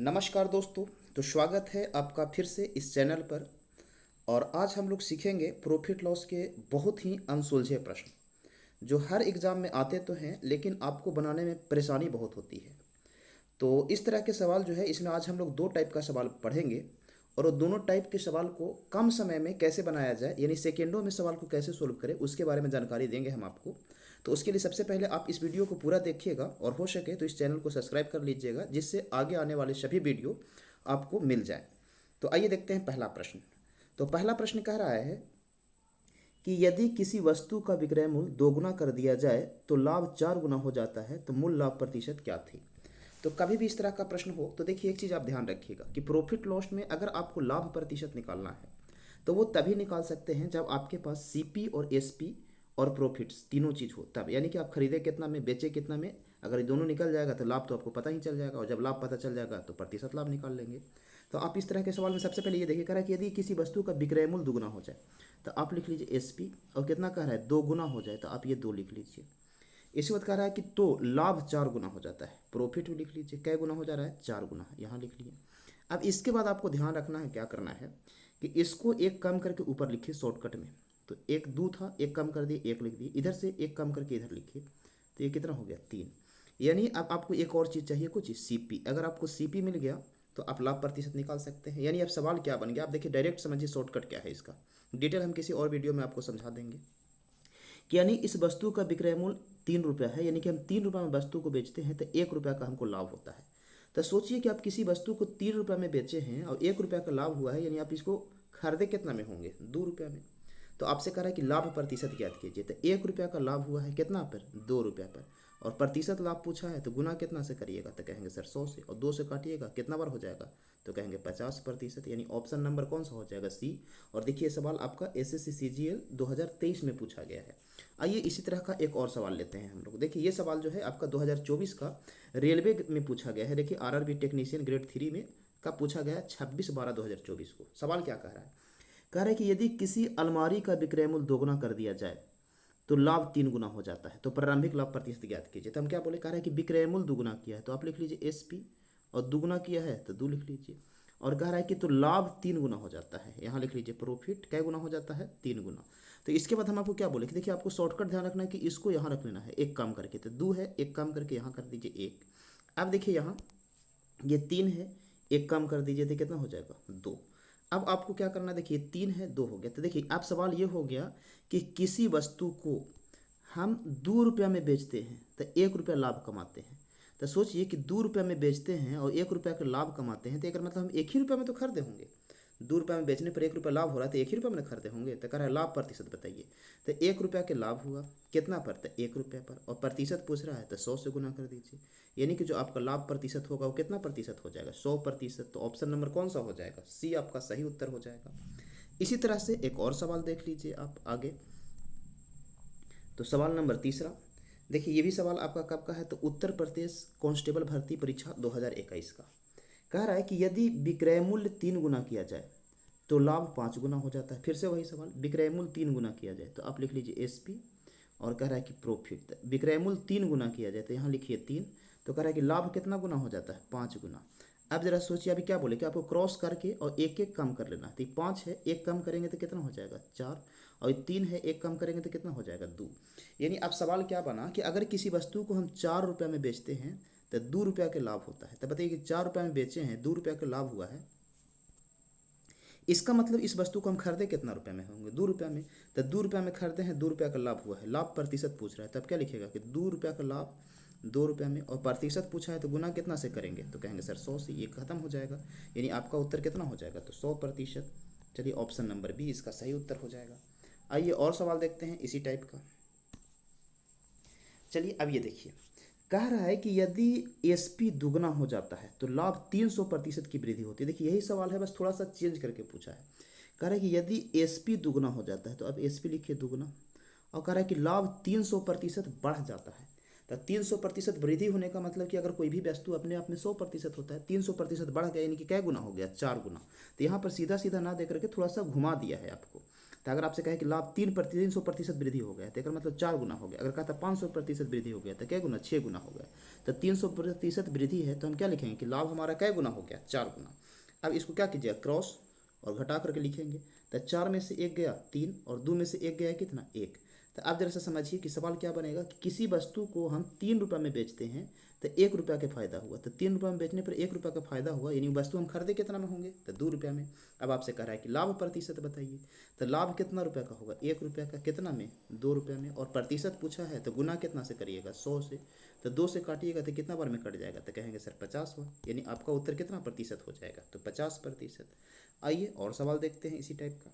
नमस्कार दोस्तों। तो स्वागत है आपका फिर से इस चैनल पर। और आज हम लोग सीखेंगे प्रॉफिट लॉस के बहुत ही अनसुलझे प्रश्न जो हर एग्ज़ाम में आते तो हैं लेकिन आपको बनाने में परेशानी बहुत होती है। तो इस तरह के सवाल जो है इसमें आज हम लोग दो टाइप का सवाल पढ़ेंगे और वो दोनों टाइप के सवाल को कम समय में कैसे बनाया जाए यानी सेकेंडों में सवाल को कैसे सोल्व करें उसके बारे में जानकारी देंगे हम आपको। तो उसके लिए सबसे पहले आप इस वीडियो को पूरा देखिएगा और हो सके तो इस चैनल को सब्सक्राइब कर लीजिएगा जिससे आगे आने वाले सभी वीडियो आपको मिल जाए। तो आइए देखते हैं पहला प्रश्न। तो पहला प्रश्न कह रहा है कि यदि किसी वस्तु का विक्रय मूल्य दोगुना कर दिया जाए तो लाभ 4 गुना हो जाता है, तो मूल लाभ प्रतिशत क्या थी। तो कभी भी इस तरह का प्रश्न हो तो देखिए एक चीज़ आप ध्यान रखिएगा कि प्रॉफिट लॉस में अगर आपको लाभ प्रतिशत निकालना है तो वो तभी निकाल सकते हैं जब आपके पास सीपी और एसपी और प्रॉफिट्स तीनों चीज़ हो तब, यानी कि आप खरीदे कितना में बेचे कितना में, अगर ये दोनों निकल जाएगा तो लाभ तो आपको पता ही चल जाएगा और जब लाभ पता चल जाएगा तो प्रतिशत लाभ निकाल लेंगे। तो आप इस तरह के सवाल में सबसे पहले ये देखिए कह रहा है कि यदि किसी वस्तु का विक्रय मूल्य दुगुना हो जाए तो आप लिख लीजिए एसपी, और कितना कह रहा है 2 गुना हो जाए तो आप ये 2 लिख लीजिए। इसी बात कह रहा है कि तो लाभ 4 गुना हो जाता है, प्रॉफिट भी लिख लीजिए कै गुना हो जा रहा है 4 गुना, यहाँ लिख लिए। अब इसके बाद आपको ध्यान रखना है क्या करना है कि इसको एक कम करके ऊपर लिखिए शॉर्टकट में। तो एक दो था, एक कम कर दिए, एक लिख दिए, इधर से एक कम करके इधर लिखिए तो ये कितना हो गया 3। यानी अब आपको एक और चीज़ चाहिए कुछ सीपी, अगर आपको सीपी मिल गया तो आप लाभ प्रतिशत निकाल सकते हैं। यानी अब सवाल क्या बन गया आप देखिए, डायरेक्ट समझिए शॉर्टकट क्या है इसका, डिटेल हम किसी और वीडियो में आपको समझा देंगे। कि यानी इस वस्तु का विक्रय मूल्य 3 रुपया है, यानी कि हम 3 रुपये में वस्तु को बेचते हैं तो 1 रुपया का हमको लाभ होता है। तो सोचिए कि आप किसी वस्तु को 3 रुपये में बेचे हैं और 1 रुपया का लाभ हुआ है, यानी आप इसको खरीदे कितना में होंगे 2 रुपया में। तो आपसे कह रहा है कि लाभ प्रतिशत ज्ञात कीजिए, तो 1 रुपया का लाभ हुआ है कितना पर 2 रुपया पर, और प्रतिशत लाभ पूछा है तो गुना कितना से करिएगा तो कहेंगे सर 100 से, और 2 से काटिएगा कितना बार हो जाएगा तो कहेंगे 50%, यानी ऑप्शन नंबर कौन सा हो जाएगा सी। और देखिए सवाल आपका एसएससी सीजीएल 2023 में पूछा गया है। आइए इसी तरह का एक और सवाल लेते हैं हम लोग। देखिए ये सवाल जो है आपका 2024 का रेलवे में पूछा गया है। देखिए आरआरबी टेक्नीशियन ग्रेड 3 में कब पूछा गया है 26/12/2024 को। सवाल क्या कह रहा है, कह रहा है कि यदि किसी अलमारी का विक्रय मूल्य 2 गुना कर दिया जाए तो लाभ 3 गुना हो जाता है, तो प्रारंभिक लाभ प्रतिशत ज्ञात कीजिए। तो हम क्या बोले, कह रहा है कि विक्रय मूल्य 2 गुना किया है तो आप लिख लीजिए एसपी, और 2 गुना किया है तो 2 लिख लीजिए, और कह रहा है कि तो लाभ 3 गुना हो जाता है, यहाँ लिख लीजिए प्रॉफिट कै गुना हो जाता है 3 गुना। तो इसके बाद हम आपको क्या बोले कि देखिए आपको शॉर्टकट ध्यान रखना है कि इसको यहाँ रख लेना है एक कम करके, तो 2 है एक कम करके यहाँ कर दीजिए 1। अब देखिए यहाँ ये 3 है, एक कम कर दीजिए तो कितना हो जाएगा 2। अब आपको क्या करना है, देखिए 3 है 2 हो गया। तो देखिए अब सवाल ये हो गया कि किसी वस्तु को हम 2 रुपया में बेचते हैं तो 1 रुपया लाभ कमाते हैं। तो सोचिए कि 2 रुपया में बेचते हैं और 1 रुपया का लाभ कमाते हैं, तो एक मतलब हम 1 ही रुपया में तो खरीदे होंगे। 2 रुपया में बेचने पर 1 रुपया लाभ हो रहा है तो 1 ही रुपया में खरीदे होंगे। तो कह रहा है लाभ प्रतिशत बताइए, तो 1 रुपया के लाभ हुआ कितना पर, तो 1 रुपया पर, और प्रतिशत पूछ रहा है तो 100 से गुना कर दीजिए। यानी कि जो आपका लाभ प्रतिशत होगा वो कितना प्रतिशत हो जाएगा 100%। तो ऑप्शन नंबर कौन सा हो जाएगा सी आपका सही उत्तर हो जाएगा। इसी तरह से एक और सवाल देख लीजिए आप आगे। तो सवाल नंबर तीसरा, देखिए ये भी सवाल आपका कब का है, तो उत्तर प्रदेश कांस्टेबल भर्ती परीक्षा 2021 का। कह रहा है कि यदि विक्रय मूल्य 3 गुना किया जाए तो लाभ 5 गुना हो जाता है। फिर से वही सवाल, विक्रय मूल्य 3 गुना किया जाए तो आप लिख लीजिए एसपी, और कह रहा है कि प्रॉफिट विक्रय मूल्य 3 गुना किया जाए तो यहाँ लिखिए 3। तो कह रहा है कि लाभ कितना गुना हो जाता है 5 गुना। अब जरा सोचिए अभी क्या बोले कि आपको क्रॉस करके और एक एक कम कर लेना है। तो 5 है एक कम करेंगे तो कितना हो जाएगा 4, और 3 है एक कम करेंगे तो कितना हो जाएगा 2। यानी अब सवाल क्या बना कि अगर किसी वस्तु को हम 4 रुपये में बेचते हैं तो 2 रुपया के लाभ होता है। तो बताइए कि 4 रुपये में बेचे हैं 2 रुपया का लाभ हुआ है, इसका मतलब इस वस्तु को हम खरीदे कितना रुपए में होंगे 2 रुपया में। तो 2 रुपया में खरीदे हैं 2 रुपया का लाभ हुआ है, लाभ प्रतिशत पूछ रहा है तब क्या लिखेगा कि 2 रुपया का लाभ 2 रुपया में, और प्रतिशत पूछा है तो गुना कितना से करेंगे तो कहेंगे सर 100 से, ये खत्म हो जाएगा। यानी आपका उत्तर कितना हो जाएगा तो 100%। चलिए ऑप्शन नंबर बी इसका सही उत्तर हो जाएगा। आइए और सवाल देखते हैं इसी टाइप का। चलिए अब ये देखिए, कह रहा है कि यदि एसपी दुगना हो जाता है तो लाभ 300% की वृद्धि होती है। देखिए यही सवाल है, बस थोड़ा सा चेंज करके पूछा है। कह रहा है कि यदि एसपी दुगना हो जाता है तो अब एसपी लिखिए दुगना, और कह रहा है कि लाभ 300% बढ़ जाता है। तो 300% वृद्धि होने का मतलब कि अगर कोई भी वस्तु अपने आप में 100% होता है, 300% बढ़ गया यानी कि क्या गुना हो गया 4 गुना। तो यहाँ पर सीधा सीधा ना दे करके थोड़ा सा घुमा दिया है आपको। तो अगर आपसे कहे कि लाभ 300% वृद्धि हो गया तो इसका मतलब 4 गुना हो गया। अगर कहता 500% वृद्धि हो गया तो क्या गुना, 6 गुना हो गया। तो 300% वृद्धि है तो हम क्या लिखेंगे कि लाभ हमारा क्या गुना हो गया, 4 गुना। अब इसको क्या कीजिएगा, क्रॉस और घटा करके लिखेंगे। तो 4 में से 1 गया 3 और 2 में से 1 गया कितना, 1। तो आप जरा सा समझिए कि सवाल क्या बनेगा कि किसी वस्तु को हम 3 रुपये में बेचते हैं तो 1 रुपया का फायदा हुआ। तो 3 रुपये में बेचने पर 1 रुपया का फायदा हुआ, यानी वस्तु हम खरीदे कितना में होंगे, तो 2 रुपया में। अब आपसे कह रहा है कि लाभ प्रतिशत बताइए, तो लाभ कितना रुपये का होगा, 1 रुपया का, कितना में, 2 रुपये में। और प्रतिशत पूछा है तो गुना कितना से करिएगा, 100 से। तो 2 से काटिएगा तो कितना बार में कट जाएगा, तो कहेंगे सर 50 बार, यानी आपका उत्तर कितना प्रतिशत हो जाएगा, तो 50%। आइए और सवाल देखते हैं इसी टाइप का।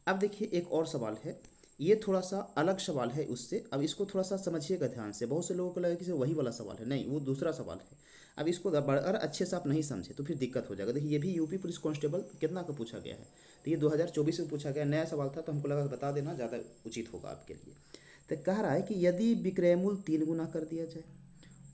अब देखिए एक और सवाल है, ये थोड़ा सा अलग सवाल है उससे। अब इसको थोड़ा सा समझिएगा ध्यान से। बहुत से लोगों को लगा कि वही वाला सवाल है, नहीं, वो दूसरा सवाल है। अब इसको अगर अच्छे से आप नहीं समझे तो फिर दिक्कत हो जाएगा। देखिए ये भी यूपी पुलिस कांस्टेबल कितना का पूछा गया है, तो ये 2024 में पूछा गया, नया सवाल था, तो हमको लगा बता देना ज़्यादा उचित होगा आपके लिए। तो कह रहा है कि यदि विक्रय मूल्य 3 गुना कर दिया जाए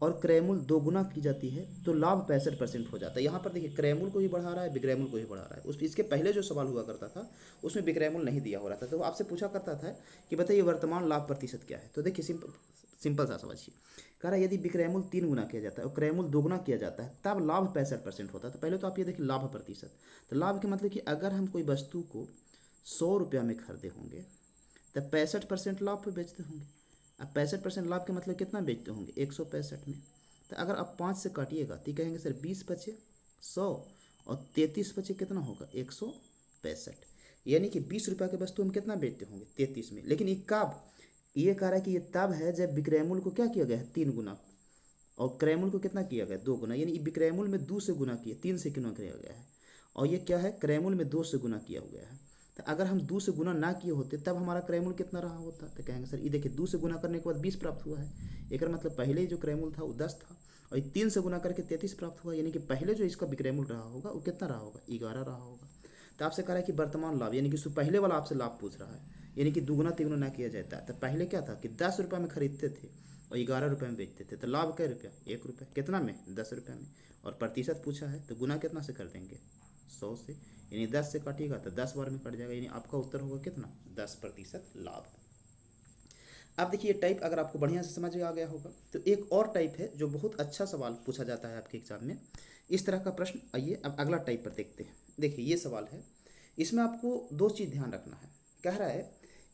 और क्रय मूल्य 2 गुना की जाती है तो लाभ 65% हो जाता है। यहाँ पर देखिए क्रय मूल्य को ही बढ़ा रहा है, विक्रय मूल्य को ही बढ़ा रहा है। उस इसके पहले जो सवाल हुआ करता था उसमें विक्रय मूल्य नहीं दिया हो रहा था, तो आपसे पूछा करता था कि बताइए वर्तमान लाभ प्रतिशत क्या है। तो देखिए सिंपल सा समझिए, कह रहा है यदि विक्रय मूल्य 3 गुना किया जाता है और क्रय मूल्य 2 गुना किया जाता है तब लाभ 65% होता है। तो पहले तो आप ये देखिए लाभ प्रतिशत, तो लाभ के मतलब कि अगर हम कोई वस्तु को 100 रुपया में खरीदे होंगे तो 65% लाभ पे बेचते होंगे। अब 65% लाभ के मतलब कितना बेचते होंगे, 165 में। तो अगर आप 5 से काटिएगा तो कहेंगे सर 20 बचे 100 और 33 बचे कितना होगा, 165। यानी कि 20 रुपया की वस्तु हम कितना बेचते होंगे, 33 में। लेकिन ये कब, ये कह रहा है कि ये तब है जब विक्रय मूल्य को क्या किया गया है, 3 गुना, और क्रय मूल्य को कितना किया गया, 2 गुना। यानी विक्रय मूल्य में 2 से गुना किया, 3 से गुना किया गया है, और ये क्या है, क्रय मूल्य में 2 से गुना किया गया है। तो अगर हम 2 से गुना ना किए होते तब हमारा क्रय मूल्य कितना रहा होता, तो कहेंगे सर ये देखिए 2 से गुना करने के बाद 20 प्राप्त हुआ है। एक मतलब पहले जो क्रय मूल्य था वो 10 था और 3 से गुना करके 33 प्राप्त हुआ, यानी कि पहले जो इसका विक्रय मूल्य रहा होगा वो कितना रहा होगा, 11 रहा होगा। तो आपसे कह रहा है कि वर्तमान लाभ, यानी कि पहले वाला आपसे लाभ पूछ रहा है, यानी कि 2 गुना 3 गुना ना किया जाता है। तो पहले क्या था कि 10 रुपये में खरीदते थे और 11 रुपये में बेचते थे, तो लाभ कै रुपया, 1 रुपया, कितना में, 10 रुपये में। और प्रतिशत पूछा है तो गुना कितना से कर देंगे, 100 से, यानी 10 से काटिएगा तो 10 बार में कट जाएगा, यानी आपका उत्तर होगा कितना, 10% लाभ। अब देखिए टाइप अगर आपको बढ़िया से समझ में आ गया होगा तो एक और टाइप है जो बहुत अच्छा सवाल पूछा जाता है आपके एग्जाम में, इस तरह का प्रश्न। आइए अब अगला टाइप पर देखते हैं। देखिए ये सवाल है, इसमें आपको 2 चीज़ ध्यान रखना है। कह रहा है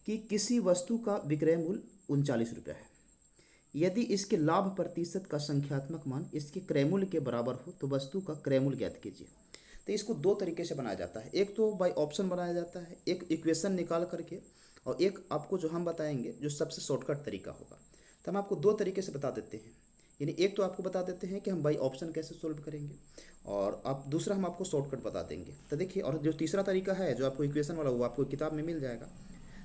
कि किसी वस्तु का विक्रय मूल्य 39 रुपया है, यदि इसके लाभ प्रतिशत का संख्यात्मक मान इसके क्रय मूल्य के बराबर हो तो वस्तु का क्रय मूल्य ज्ञात कीजिए। तो इसको 2 तरीके से बनाया जाता है, एक तो बाय ऑप्शन बनाया जाता है, एक इक्वेशन निकाल करके, और एक आपको जो हम बताएंगे जो सबसे शॉर्टकट तरीका होगा। तो हम आपको 2 तरीके से बता देते हैं, यानी एक तो आपको बता देते हैं कि हम बाई ऑप्शन कैसे सोल्व करेंगे, और आप दूसरा हम आपको शॉर्टकट बता देंगे। तो देखिए, और जो तीसरा तरीका है जो आपको इक्वेशन वाला वो आपको किताब में मिल जाएगा।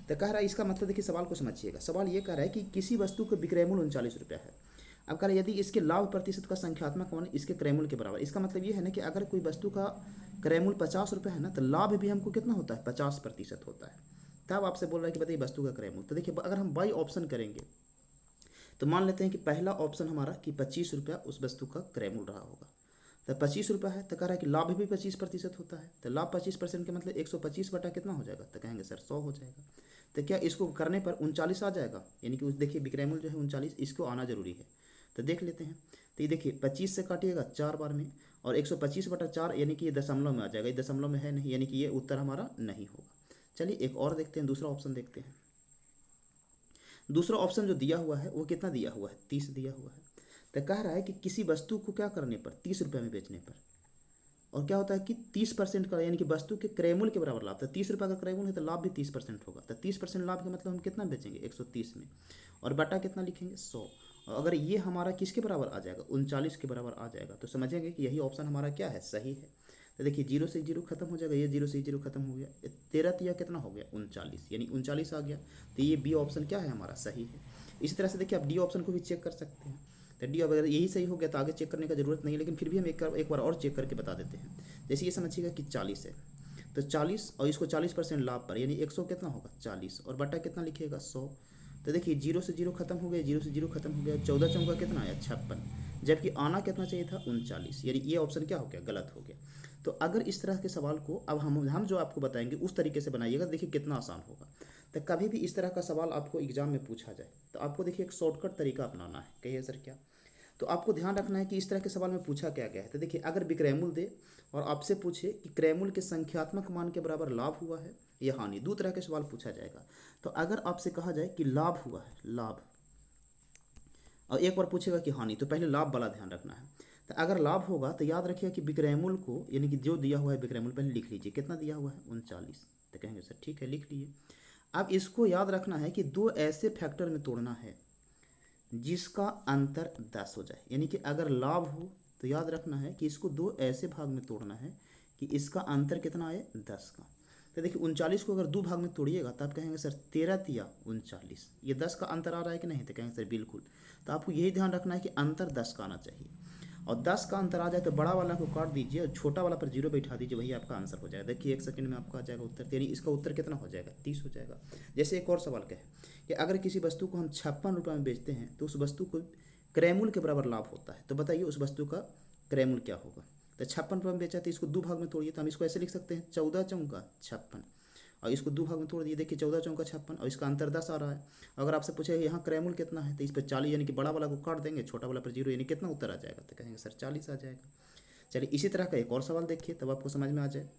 तो कह रहा है, इसका मतलब देखिए सवाल को समझिएगा। सवाल ये कह रहा है कि किसी वस्तु का विक्रय मूल्य 39 रुपया है। अब कह रहा है यदि इसके लाभ प्रतिशत का संख्यात्मक मान इसके क्रय मूल्य के बराबर। इसका मतलब ये है ना कि अगर कोई वस्तु का क्रय मूल्य 50 रुपये है ना तो लाभ भी हमको कितना होता है, 50% होता है। तब आपसे बोल रहा है कि बताइए वस्तु का क्रय मूल्य। तो देखिए अगर हम बाई ऑप्शन करेंगे तो मान लेते हैं कि पहला ऑप्शन हमारा कि 25 रुपया उस वस्तु का क्रय मूल्य रहा होगा। तो 25 रुपया है तो कह रहा है कि लाभ भी 25% होता है। तो लाभ 25% के मतलब 125 बटा कितना हो जाएगा, तो कहेंगे सर 100 हो जाएगा। तो क्या इसको करने पर 39 आ जाएगा, यानी कि उस देखिए विक्रय मूल्य जो है 39, इसको आना जरूरी है। तो देख लेते हैं। तो ये देखिए 25 से काटिएगा 4 बार में, और 125 बटा 4 यानी कि ये दशमलव में आ जाएगा, ये दशमलव में है नहीं, यानी कि ये उत्तर हमारा नहीं होगा। चलिए एक और देखते हैं, दूसरा ऑप्शन देखते हैं। दूसरा ऑप्शन जो दिया हुआ है वो कितना दिया हुआ है, 30 दिया हुआ है। तो कह रहा है कि किसी वस्तु को क्या करने पर, 30 रुपये में बेचने पर, और क्या होता है कि 30% का, यानी कि वस्तु के क्रय मूल्य के बराबर लाभ। तो 30 रुपये का क्रय मूल्य है तो लाभ भी 30% होगा। तो 30% लाभ का मतलब हम कितना बेचेंगे, 130 में, और बटा कितना लिखेंगे, 100। और अगर ये हमारा किसके बराबर आ जाएगा, 39 के बराबर आ जाएगा, तो समझेंगे कि यही ऑप्शन हमारा क्या है, सही है। तो देखिए 0 से 0 खत्म हो जाएगा, ये 0 से 0 खत्म हो गया, 13 तिया कितना हो गया, 39, यानी 39 आ गया। तो ये बी ऑप्शन क्या है हमारा, सही है। इसी तरह से देखिए आप डी ऑप्शन को भी चेक कर सकते हैं। तो डी अगर यही सही हो गया तो आगे चेक करने का जरूरत नहीं है, लेकिन फिर भी हम एक बार और चेक करके बता देते हैं। जैसे ये समझिएगा कि 40 है, तो 40 और इसको 40% लाभ पर, यानी 100 कितना होगा, 40, और बटा कितना लिखिएगा, 100। तो देखिए 0 से 0 खत्म हो गया, 0 से 0 खत्म हो गया, 14 चौका कितना आया, 56, जबकि आना कितना चाहिए था, 39, यानी ये ऑप्शन क्या हो गया, गलत हो गया। तो अगर इस तरह के सवाल को अब हम जो आपको बताएंगे उस तरीके से बनाइएगा, देखिए कितना आसान होगा। तो कभी भी इस तरह का सवाल आपको एग्जाम में पूछा जाए तो आपको देखिए एक शॉर्टकट तरीका अपनाना है। कहिए सर क्या? तो आपको ध्यान रखना है कि इस तरह के सवाल में पूछा क्या गया है। तो देखिए अगर विक्रयमूल्य दे और आपसे पूछे कि क्रयमूल्य के संख्यात्मक मान के बराबर लाभ हुआ है या हानि, दो तरह के सवाल पूछा जाएगा। तो अगर आपसे कहा जाए कि लाभ हुआ है, लाभ, और एक बार पूछेगा कि हानि, तो पहले लाभ वाला ध्यान रखना है। तो अगर लाभ होगा तो याद रखिए कि विक्रयमूल्य को, यानी कि जो दिया हुआ है विक्रयमूल्य, पहले लिख लीजिए कितना दिया हुआ है 39। तो कहेंगे सर ठीक है लिख लिए। अब इसको याद रखना है कि दो ऐसे फैक्टर में तोड़ना है जिसका अंतर 10 हो जाए, यानी कि अगर लाभ हो तो याद रखना है कि इसको दो ऐसे भाग में तोड़ना है कि इसका अंतर कितना आए 10 का। तो देखिए 39 को अगर दो भाग में तोड़िएगा तो आप कहेंगे सर 13 तिया 39, ये 10 का अंतर आ रहा है कि नहीं? तो कहेंगे सर बिल्कुल। तो आपको यही ध्यान रखना है कि अंतर 10 का आना चाहिए, और 10 का अंतर आ जाए तो बड़ा वाला को काट दीजिए और छोटा वाला पर जीरो बैठा दीजिए, वही आपका आंसर हो जाएगा। देखिए 1 सेकंड में आपका आ जाएगा उत्तर, यानी इसका उत्तर कितना हो जाएगा 30 हो जाएगा। जैसे एक और सवाल का है कि अगर किसी वस्तु को हम 56 रुपये में बेचते हैं तो उस वस्तु को क्रयमूल्य के बराबर लाभ होता है, तो बताइए उस वस्तु का क्रयमूल्य क्या होगा? तो 56 रुपये में बेचा तो इसको दो भाग में तोड़िए, तो हम इसको ऐसे लिख सकते हैं 14 चौका 56, और इसको दो भाग में तोड़ दिए, देखिए 14 चौका 56, और इसका अंतर 10 आ रहा है। अगर आपसे पूछे यहाँ क्रयमूल्य कितना है तो इस पर 40, यानी कि बड़ा वाला को काट देंगे, छोटा वाला पर जीरो, यानी कितना उत्तर आ जाएगा? तो कहेंगे सर 40 आ जाएगा। चलिए इसी तरह का एक और सवाल देखिए तब आपको समझ में आ जाए।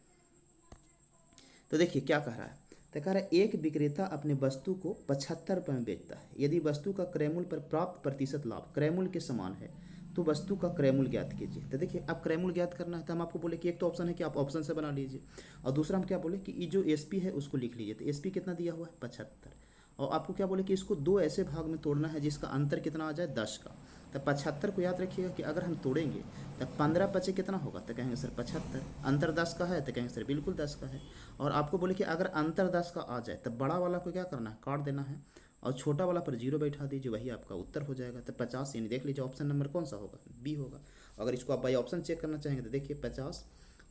तो देखिए क्या कह रहा है, तो कह रहा है एक विक्रेता अपने वस्तु को 75 रुपये में बेचता है, यदि वस्तु का क्रयमूल्य पर प्राप्त प्रतिशत लाभ क्रयमूल्य के समान है तो वस्तु का क्रयमूल्य ज्ञात कीजिए। तो देखिए अब क्रयमूल्य ज्ञात करना है तो हम आपको बोले कि एक तो ऑप्शन है कि आप ऑप्शन से बना लीजिए, और दूसरा हम क्या बोले कि ये जो एसपी है उसको लिख लीजिए। तो एसपी कितना दिया हुआ है 75, और आपको क्या बोले कि इसको दो ऐसे भाग में तोड़ना है जिसका अंतर कितना आ जाए 10 का। तो 75 को याद रखिएगा कि अगर हम तोड़ेंगे तो 15 पचे कितना होगा? तो कहेंगे सर 75, अंतर 10 का है तो कहेंगे सर बिल्कुल 10 का है। और आपको बोले कि अगर अंतर 10 का आ जाए तो बड़ा वाला को क्या करना है काट देना है, और छोटा वाला पर जीरो बैठा दीजिए, वही आपका उत्तर हो जाएगा। तो 50, यानी देख लीजिए ऑप्शन नंबर कौन सा होगा? बी होगा। अगर इसको आप बाई ऑप्शन चेक करना चाहेंगे तो देखिए 50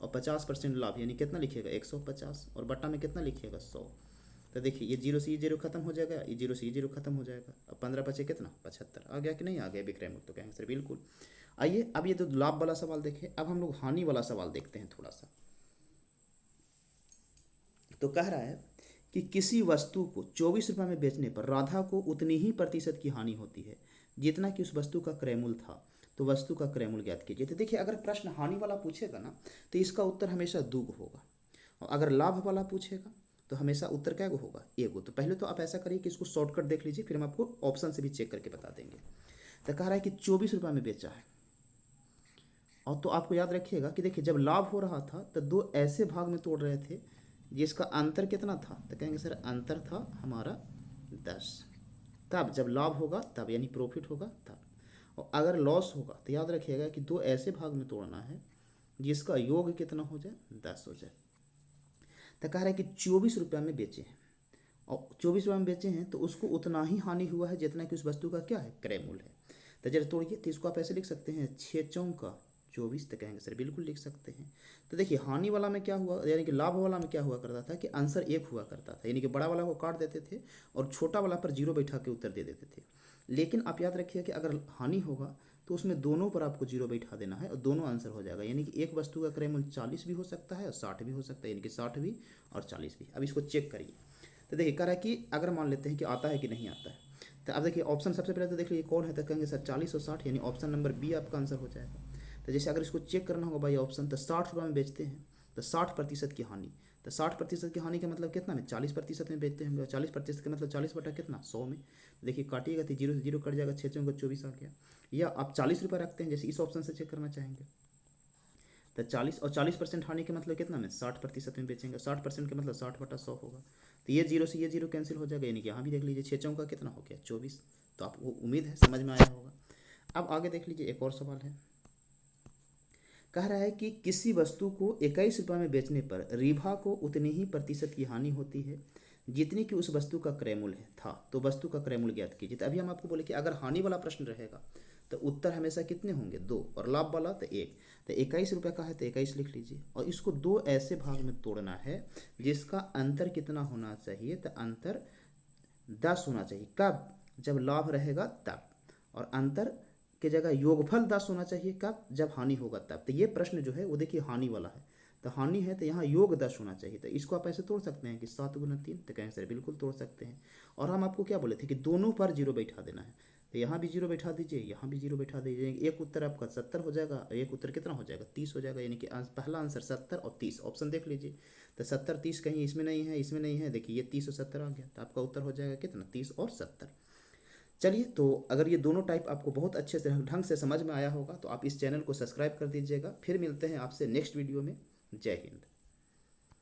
और 50% लाभ, यानी कितना लिखिएगा 150, और बट्टा में कितना लिखिएगा 100। तो देखिए ये जीरो से ये जीरो खत्म हो जाएगा, ये जीरो से ये जीरो खत्म हो जाएगा, अब 15 बचे कितना 75 आ गया कि नहीं आ गया विक्रयमूल्य? तो कहेंगे सर बिल्कुल। आइए अब ये तो लाभ वाला सवाल देखें, अब हम लोग हानि वाला सवाल देखते हैं थोड़ा सा। तो कह रहा है कि किसी वस्तु को 24 रुपये में बेचने पर राधा को उतनी ही प्रतिशत की हानि होती है जितना कि उस वस्तु का क्रयमूल्य था, तो वस्तु का क्रयमूल्य ज्ञात कीजिए। तो देखिए अगर प्रश्न हानि वाला पूछेगा ना तो इसका उत्तर हमेशा दो होगा, और अगर लाभ वाला पूछेगा तो हमेशा उत्तर क्या होगा? एगो। तो पहले तो आप ऐसा करिए कि इसको शॉर्टकट देख लीजिए, फिर हम आपको ऑप्शन से भी चेक करके बता देंगे। तो कह रहा है कि 24 रुपये में बेचा है, और तो आपको याद रखिएगा कि देखिए जब लाभ हो रहा था तो दो ऐसे भाग में तोड़ रहे थे जिसका अंतर कितना था? तो कहेंगे सर अंतर था हमारा 10। तब जब लाभ होगा तब, यानी प्रॉफिट होगा तब, और अगर लॉस होगा तो याद रखिएगा कि दो ऐसे भाग में तोड़ना है जिसका योग कितना हो जाए 10 हो जाए। तो कह रहा है कि 24 रुपये में बेचे हैं, और 24 रुपये में बेचे हैं तो उसको उतना ही हानि हुआ है जितना कि उस वस्तु का क्या है क्रयमूल्य है। तो जरा तोड़िए, तो इसको आप ऐसे लिख सकते हैं 6 चौका 24। तो कहेंगे सर बिल्कुल लिख सकते हैं। तो देखिए हानि वाला में क्या हुआ, यानी कि लाभ वाला में क्या हुआ करता था कि आंसर एक हुआ करता था, यानी कि बड़ा वाला को काट देते थे और छोटा वाला पर जीरो बैठा के उत्तर दे देते थे। लेकिन आप याद रखिए कि अगर हानि होगा तो उसमें दोनों पर आपको जीरो बैठा देना है और दोनों आंसर हो जाएगा, यानी कि एक वस्तु का क्रयमूल्य 40 भी हो सकता है और 60 भी हो सकता है, यानी कि 60 भी और 40 भी। अब इसको चेक करिए। तो देखिए कह रहा है कि अगर मान लेते हैं कि आता है कि नहीं आता है, तो अब देखिए ऑप्शन सबसे पहले तो देख लीजिए कौन है, तो कहेंगे सर 40 और 60, यानी ऑप्शन नंबर बी आपका आंसर हो जाएगा। तो जैसे अगर इसको चेक करना होगा भाई ऑप्शन, तो 60 रुपये में बेचते हैं तो 60% की हानि, तो 60% की हानि का मतलब कितना में 40% में बेचते हैं, 40% का मतलब 40 बटा कितना 100 में। देखिए काटिएगा तो जीरो से जीरो कट जाएगा, 6 चौका 24 आ गया। या आप 40 रुपये रखते हैं जैसे इस ऑप्शन से चेक करना चाहेंगे, तो 40 और 40% हानि के मतलब कितना में 60% में बेचेंगे, 60% का मतलब 60 बटा 100 होगा। तो ये जीरो से ये जीरो कैंसिल हो जाएगा, यानी कि यहाँ भी देख लीजिए 6 चौका कितना हो गया 24। तो आपको उम्मीद है समझ में आया होगा। अब आगे देख लीजिए एक और सवाल है, कह रहा है कि किसी वस्तु को 21 रुपये में बेचने पर रीभा को उतनी ही प्रतिशत की हानि होती है जितनी कि उस वस्तु का क्रयमूल्य था, तो वस्तु का क्रयमूल्य ज्ञात कीजिए। तो अभी हम आपको बोले कि अगर हानि वाला प्रश्न रहेगा तो उत्तर हमेशा कितने होंगे 2, और लाभ वाला तो 1। तो 21 रुपये का है तो 21 लिख लीजिए, और इसको दो ऐसे भाग में तोड़ना है जिसका अंतर कितना होना चाहिए, तो अंतर 10 होना चाहिए। कब? जब लाभ रहेगा तब, और अंतर की जगह योगफल 10 होना चाहिए कब? जब हानि होगा तब। तो ये प्रश्न जो है वो देखिए हानि वाला है, तो हानि है तो यहाँ योग 10 होना चाहिए। तो इसको आप ऐसे तोड़ सकते हैं कि 7 × 3, तो कहें सर बिल्कुल तोड़ सकते हैं। और हम आपको क्या बोले थे कि दोनों पर जीरो बैठा देना है, तो यहाँ भी जीरो बैठा दीजिए, यहाँ भी जीरो बैठा दीजिए। एक उत्तर आपका 70 हो जाएगा, एक उत्तर कितना हो जाएगा 30 हो जाएगा, यानी कि पहला आंसर 70 और 30, ऑप्शन देख लीजिए। तो 70 30 कहीं इसमें नहीं है, इसमें नहीं है, देखिए ये 30 और 70 आ गया, तो आपका उत्तर हो जाएगा कितना 30 और 70। चलिए, तो अगर ये दोनों टाइप आपको बहुत अच्छे से ढंग से समझ में आया होगा तो आप इस चैनल को सब्सक्राइब कर दीजिएगा। फिर मिलते हैं आपसे नेक्स्ट वीडियो में। जय हिंद।